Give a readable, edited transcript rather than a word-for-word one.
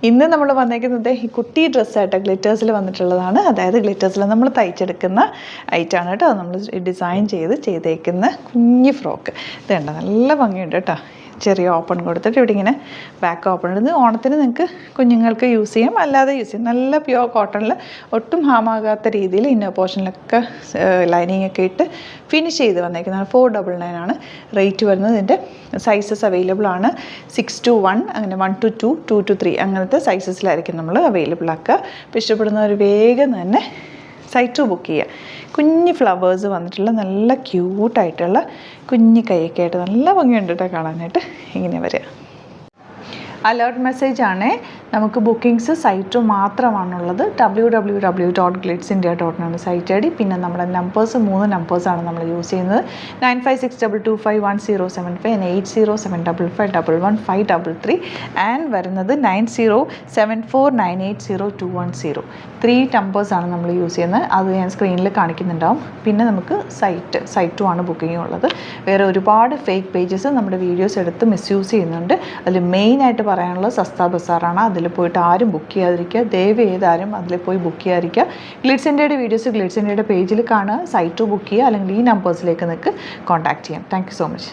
ഇന്ന് നമ്മൾ വന്നേക്കുന്നത് ഈ കുട്ടി ഡ്രസ്സായിട്ട് ഗ്ലിറ്റേഴ്സിൽ വന്നിട്ടുള്ളതാണ്. അതായത് ഗ്ലിറ്റേഴ്സിൽ നമ്മൾ തയ്ച്ചെടുക്കുന്ന ഐറ്റമാണ് കേട്ടോ. നമ്മൾ ഡിസൈൻ ചെയ്തേക്കുന്ന കുഞ്ഞ് ഫ്രോക്ക്. ഇത് കണ്ടോ, നല്ല ഭംഗിയുണ്ട് കേട്ടോ. ചെറിയ ഓപ്പൺ കൊടുത്തിട്ട് ഇവിടെ ഇങ്ങനെ ബാക്ക് ഓപ്പൺ ഇടുന്നത്. ഓണത്തിന് നിങ്ങൾക്ക് കുഞ്ഞുങ്ങൾക്ക് യൂസ് ചെയ്യാം, അല്ലാതെ യൂസ് ചെയ്യാം. നല്ല പ്യുവർ കോട്ടണിൽ ഒട്ടും ഹാമാകാത്ത രീതിയിൽ ഇന്നർ പോർഷനിലൊക്കെ ലൈനിങ് ഒക്കെ ഇട്ട് ഫിനിഷ് ചെയ്ത് വന്നേക്കുന്നതാണ്. 499 ആണ് റേറ്റ് വരുന്നത്. ഇതിൻ്റെ സൈസസ് അവൈലബിൾ ആണ്. 6 to 1, അങ്ങനെ 1 to 2, 2 to 3 അങ്ങനത്തെ സൈസസിലായിരിക്കും നമ്മൾ അവൈലബിൾ ആക്കുക. അപ്പോൾ ഇഷ്ടപ്പെടുന്നവർ വേഗം തന്നെ സൈറ്റ് ബുക്ക് ചെയ്യുക. കുഞ്ഞ് ഫ്ലവേഴ്സ് വന്നിട്ടുള്ള നല്ല ക്യൂട്ടായിട്ടുള്ള കുഞ്ഞ് കൈയൊക്കെ ആയിട്ട് നല്ല ഭംഗിയുണ്ട് കേട്ടോ കാണാനായിട്ട്. ഇങ്ങനെ വരിക. അലേർട്ട് മെസ്സേജാണ്. നമുക്ക് ബുക്കിംഗ്സ് സൈറ്റ് മാത്രമാണുള്ളത്. www.glitzindia.in ആണ് സൈറ്റ് ഐ ഡി. പിന്നെ നമ്മുടെ നമ്പേഴ്സ് 3 നമ്പേഴ്സാണ് നമ്മൾ യൂസ് ചെയ്യുന്നത്. 9562251075 and 8075551533 ആൻഡ് വരുന്നത് 9074980210. 3 നമ്പേഴ്സാണ് നമ്മൾ യൂസ് ചെയ്യുന്നത്. അത് ഞാൻ സ്ക്രീനിൽ കാണിക്കുന്നുണ്ടാവും. പിന്നെ നമുക്ക് സൈറ്റും ആണ് ബുക്കിംഗ് ഉള്ളത്. വേറെ ഒരുപാട് ഫേക്ക് പേജസ് നമ്മുടെ വീഡിയോസ് എടുത്ത് മിസ്യൂസ് ചെയ്യുന്നുണ്ട്. അതിൽ മെയിനായിട്ട് പറയാനുള്ളത് സസ്ത ബസാറാണ്. അതിൽ പോയിട്ട് ആരും ബുക്ക് ചെയ്യാതിരിക്കുക. ദയവ് ചെയ്താരും അതിൽ പോയി ബുക്ക് ചെയ്യാതിരിക്കുക. ഗ്ലിറ്റ്സ് ഇന്ത്യയുടെ വീഡിയോസ് ഗ്ലിറ്റ്സ് ഇന്ത്യയുടെ പേജിൽ കാണുക, സൈറ്റ് ബുക്ക് ചെയ്യുക, അല്ലെങ്കിൽ ഈ നമ്പേഴ്സിലേക്ക് നിങ്ങൾക്ക് കോൺടാക്ട് ചെയ്യാം. Thank you so much.